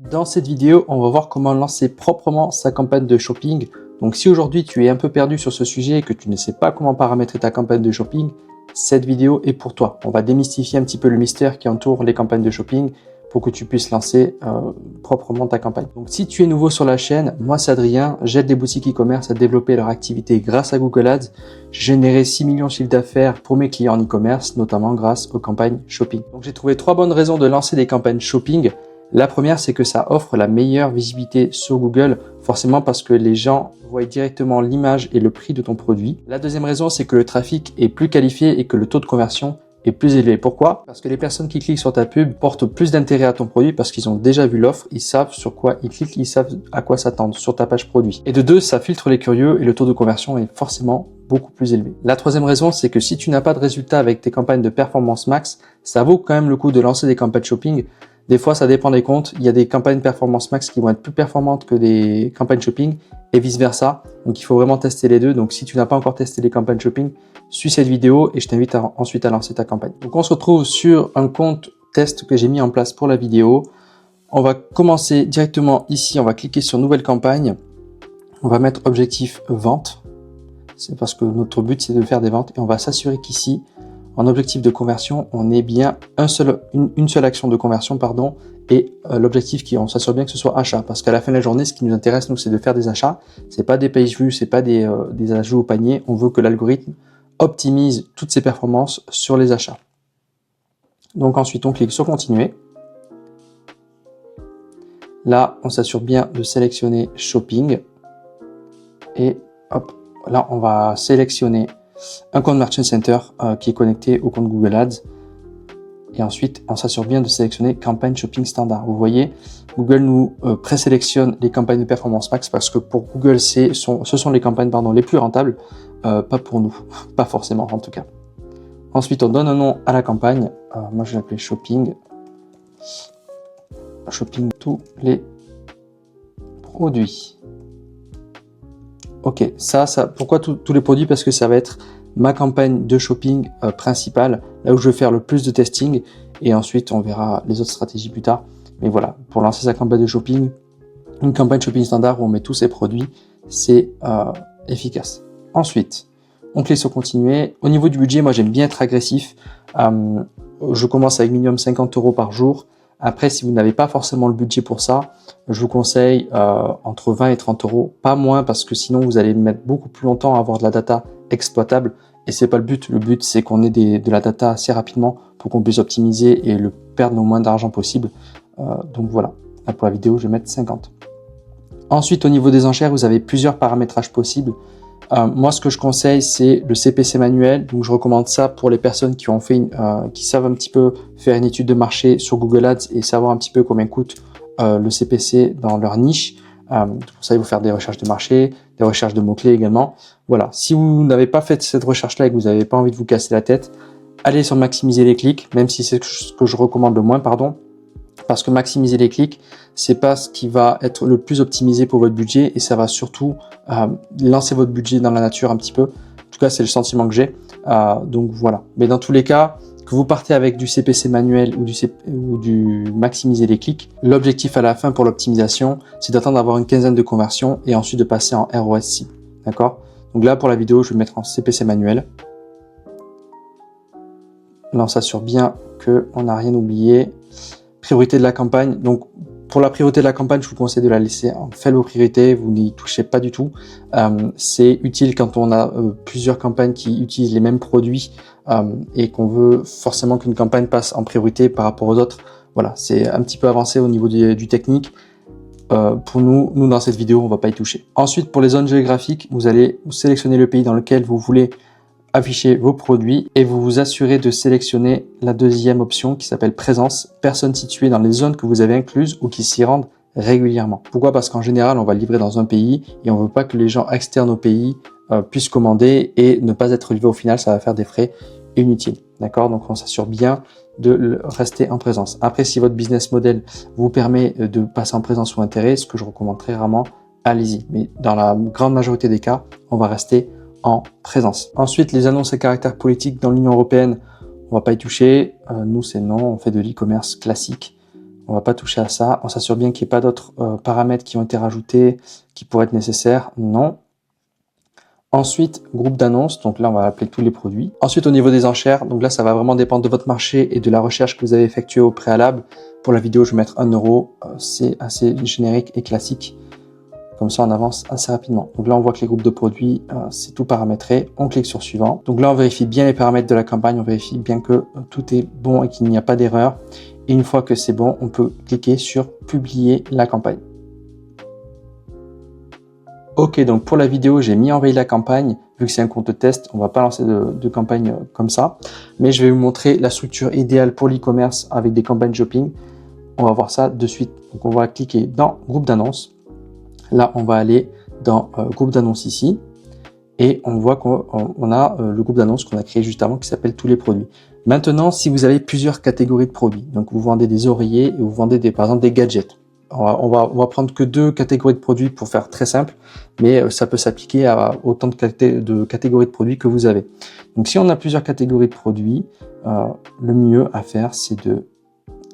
Dans cette vidéo, on va voir comment lancer proprement sa campagne de shopping. Donc si aujourd'hui tu es un peu perdu sur ce sujet et que tu ne sais pas comment paramétrer ta campagne de shopping, cette vidéo est pour toi. On va démystifier un petit peu le mystère qui entoure les campagnes de shopping pour que tu puisses lancer proprement ta campagne. Donc si tu es nouveau sur la chaîne, moi c'est Adrien, j'aide des boutiques e-commerce à développer leur activité grâce à Google Ads. J'ai généré 6 millions de chiffre d'affaires pour mes clients en e-commerce, notamment grâce aux campagnes shopping. Donc j'ai trouvé 3 bonnes raisons de lancer des campagnes shopping. La première, c'est que ça offre la meilleure visibilité sur Google, forcément parce que les gens voient directement l'image et le prix de ton produit. La deuxième raison, c'est que le trafic est plus qualifié et que le taux de conversion est plus élevé. Pourquoi? Parce que les personnes qui cliquent sur ta pub portent plus d'intérêt à ton produit parce qu'ils ont déjà vu l'offre, ils savent sur quoi ils cliquent, ils savent à quoi s'attendre sur ta page produit. Et de deux, ça filtre les curieux et le taux de conversion est forcément beaucoup plus élevé. La troisième raison, c'est que si tu n'as pas de résultat avec tes campagnes de performance max, ça vaut quand même le coup de lancer des campagnes shopping. Des fois, ça dépend des comptes. Il y a des campagnes performance max qui vont être plus performantes que des campagnes shopping et vice versa. Donc, il faut vraiment tester les deux. Donc, si tu n'as pas encore testé les campagnes shopping, suis cette vidéo et je t'invite ensuite à lancer ta campagne. Donc, on se retrouve sur un compte test que j'ai mis en place pour la vidéo. On va commencer directement ici. On va cliquer sur nouvelle campagne. On va mettre objectif vente. C'est parce que notre but, c'est de faire des ventes et on va s'assurer qu'ici, en objectif de conversion, on est bien une seule action de conversion, pardon, et l'objectif on s'assure bien que ce soit achat, parce qu'à la fin de la journée, ce qui nous intéresse, nous, c'est de faire des achats. C'est pas des page views, c'est pas des ajouts au panier. On veut que l'algorithme optimise toutes ses performances sur les achats. Donc ensuite, on clique sur continuer. Là, on s'assure bien de sélectionner shopping et hop, là, on va sélectionner un compte Merchant Center qui est connecté au compte Google Ads. Et ensuite, on s'assure bien de sélectionner campagne shopping standard. Vous voyez, Google nous présélectionne les campagnes de performance max parce que pour Google, ce sont les campagnes les plus rentables, pas pour nous, pas forcément en tout cas. Ensuite, on donne un nom à la campagne. Moi, je vais l'appeler shopping. Shopping tous les produits. Ok, pourquoi tous les produits? Parce que ça va être ma campagne de shopping principale, là où je vais faire le plus de testing, et ensuite on verra les autres stratégies plus tard. Mais voilà, pour lancer sa campagne de shopping, une campagne shopping standard où on met tous ses produits, c'est efficace. Ensuite, on clique sur continuer. Au niveau du budget, moi j'aime bien être agressif. Je commence avec minimum 50 € par jour. Après, si vous n'avez pas forcément le budget pour ça, je vous conseille entre 20 et 30 €, pas moins, parce que sinon vous allez mettre beaucoup plus longtemps à avoir de la data exploitable et c'est pas le but. Le but, c'est qu'on ait de la data assez rapidement pour qu'on puisse optimiser et perdre le moins d'argent possible. Donc voilà, là pour la vidéo, je vais mettre 50. Ensuite, au niveau des enchères, vous avez plusieurs paramétrages possibles. Moi, ce que je conseille, c'est le CPC manuel. Donc, je recommande ça pour les personnes qui ont qui savent un petit peu faire une étude de marché sur Google Ads et savoir un petit peu combien coûte le CPC dans leur niche. Pour ça, il faut faire des recherches de marché, des recherches de mots-clés également. Voilà. Si vous n'avez pas fait cette recherche-là et que vous n'avez pas envie de vous casser la tête, allez sur maximiser les clics, même si c'est ce que je recommande le moins, pardon. Parce que maximiser les clics, c'est pas ce qui va être le plus optimisé pour votre budget et ça va surtout lancer votre budget dans la nature un petit peu. En tout cas, c'est le sentiment que j'ai. Donc voilà. Mais dans tous les cas, que vous partez avec du CPC manuel ou du maximiser les clics, l'objectif à la fin pour l'optimisation, c'est d'attendre d'avoir une quinzaine de conversions et ensuite de passer en ROS cible. D'accord? Donc là, pour la vidéo, je vais mettre en CPC manuel. Là, on s'assure bien qu'on n'a rien oublié. Priorité de la campagne. Donc, pour la priorité de la campagne, je vous conseille de la laisser en faible priorité. Vous n'y touchez pas du tout. C'est utile quand on a plusieurs campagnes qui utilisent les mêmes produits et qu'on veut forcément qu'une campagne passe en priorité par rapport aux autres. Voilà, c'est un petit peu avancé au niveau du technique. Pour nous dans cette vidéo, on va pas y toucher. Ensuite, pour les zones géographiques, vous allez sélectionner le pays dans lequel vous voulez afficher vos produits et vous vous assurez de sélectionner la deuxième option qui s'appelle présence, personnes situées dans les zones que vous avez incluses ou qui s'y rendent régulièrement. Pourquoi? Parce qu'en général, on va livrer dans un pays et on veut pas que les gens externes au pays puissent commander et ne pas être livrés au final, ça va faire des frais inutiles. D'accord? Donc on s'assure bien de rester en présence. Après, si votre business model vous permet de passer en présence ou intérêt, ce que je recommande très rarement, allez-y. Mais dans la grande majorité des cas, on va rester en présence. Ensuite, les annonces à caractère politique dans l'Union européenne, on va pas y toucher. Nous, c'est non, on fait de l'e-commerce classique. On va pas toucher à ça. On s'assure bien qu'il n'y ait pas d'autres paramètres qui ont été rajoutés, qui pourraient être nécessaires. Non. Ensuite, groupe d'annonces. Donc là, on va appeler tous les produits. Ensuite, au niveau des enchères. Donc là, ça va vraiment dépendre de votre marché et de la recherche que vous avez effectuée au préalable. Pour la vidéo, je vais mettre 1 €. C'est assez générique et classique. Comme ça, on avance assez rapidement. Donc là, on voit que les groupes de produits, c'est tout paramétré. On clique sur suivant. Donc là, on vérifie bien les paramètres de la campagne. On vérifie bien que tout est bon et qu'il n'y a pas d'erreur. Et une fois que c'est bon, on peut cliquer sur publier la campagne. Ok, donc pour la vidéo, j'ai mis en veille la campagne. Vu que c'est un compte test, on va pas lancer de campagne comme ça. Mais je vais vous montrer la structure idéale pour l'e-commerce avec des campagnes shopping. On va voir ça de suite. Donc on va cliquer dans groupe d'annonces. Là, on va aller dans groupe d'annonces ici. Et on voit qu'on a le groupe d'annonces qu'on a créé juste avant qui s'appelle tous les produits. Maintenant, si vous avez plusieurs catégories de produits, donc vous vendez des oreillers et vous vendez par exemple des gadgets. On va prendre que 2 catégories de produits pour faire très simple, mais ça peut s'appliquer à autant de catégories de produits que vous avez. Donc si on a plusieurs catégories de produits, le mieux à faire, c'est de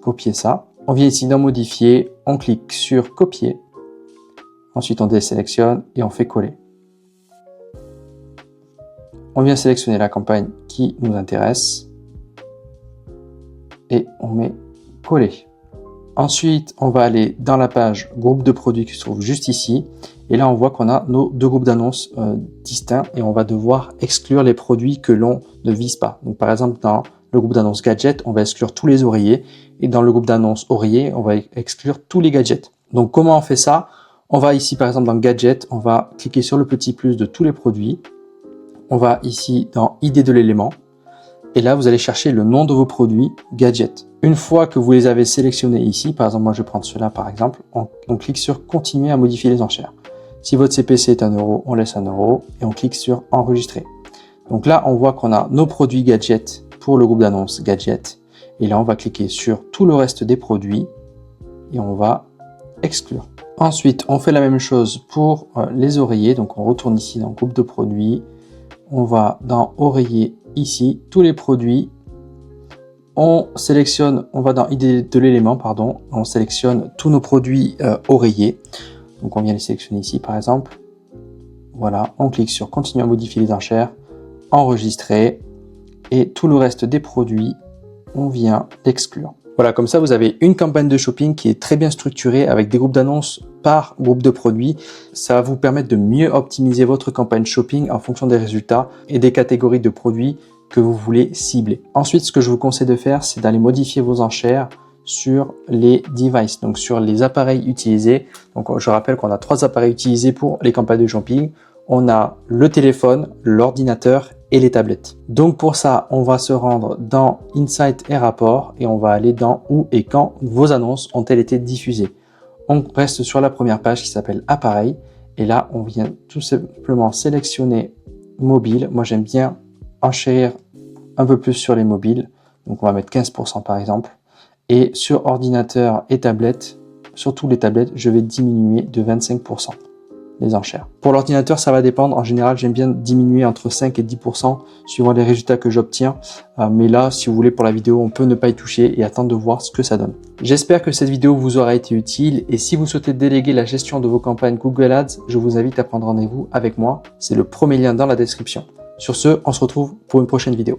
copier ça. On vient ici dans modifier, on clique sur copier. Ensuite, on désélectionne et on fait coller. On vient sélectionner la campagne qui nous intéresse et on met coller. Ensuite, on va aller dans la page groupe de produits qui se trouve juste ici. Et là, on voit qu'on a nos 2 groupes d'annonces distincts et on va devoir exclure les produits que l'on ne vise pas. Donc, par exemple, dans le groupe d'annonces gadgets, on va exclure tous les oreillers. Et dans le groupe d'annonces oreillers, on va exclure tous les gadgets. Donc, comment on fait ça? On va ici, par exemple, dans gadget, on va cliquer sur le petit plus de tous les produits. On va ici dans ID de l'élément. Et là, vous allez chercher le nom de vos produits gadget. Une fois que vous les avez sélectionnés ici, par exemple, moi je vais prendre cela par exemple, on clique sur continuer à modifier les enchères. Si votre CPC est 1 €, on laisse 1 € et on clique sur enregistrer. Donc là, on voit qu'on a nos produits gadget pour le groupe d'annonces gadget. Et là, on va cliquer sur tout le reste des produits et on va exclure. Ensuite, on fait la même chose pour les oreillers. Donc on retourne ici dans groupe de produits. On va dans oreiller ici, tous les produits. On sélectionne, on va dans ID de l'élément, pardon. On sélectionne tous nos produits oreillers. Donc on vient les sélectionner ici par exemple. Voilà, on clique sur continuer à modifier les enchères, enregistrer. Et tout le reste des produits, on vient l'exclure. Voilà, comme ça, vous avez une campagne de shopping qui est très bien structurée avec des groupes d'annonces par groupe de produits. Ça va vous permettre de mieux optimiser votre campagne shopping en fonction des résultats et des catégories de produits que vous voulez cibler. Ensuite, ce que je vous conseille de faire, c'est d'aller modifier vos enchères sur les devices, donc sur les appareils utilisés. Donc, je rappelle qu'on a 3 appareils utilisés pour les campagnes de shopping. On a le téléphone, l'ordinateur et les tablettes. Donc pour ça, on va se rendre dans Insight et Rapport et on va aller dans où et quand vos annonces ont-elles été diffusées. On reste sur la première page qui s'appelle Appareil et là, on vient tout simplement sélectionner mobile. Moi, j'aime bien enchérir un peu plus sur les mobiles. Donc on va mettre 15% par exemple. Et sur ordinateur et tablette, surtout les tablettes, je vais diminuer de 25%. Les enchères. Pour l'ordinateur, ça va dépendre. En général, j'aime bien diminuer entre 5 et 10% suivant les résultats que j'obtiens. Mais là, si vous voulez, pour la vidéo, on peut ne pas y toucher et attendre de voir ce que ça donne. J'espère que cette vidéo vous aura été utile. Et si vous souhaitez déléguer la gestion de vos campagnes Google Ads, je vous invite à prendre rendez-vous avec moi. C'est le premier lien dans la description. Sur ce, on se retrouve pour une prochaine vidéo.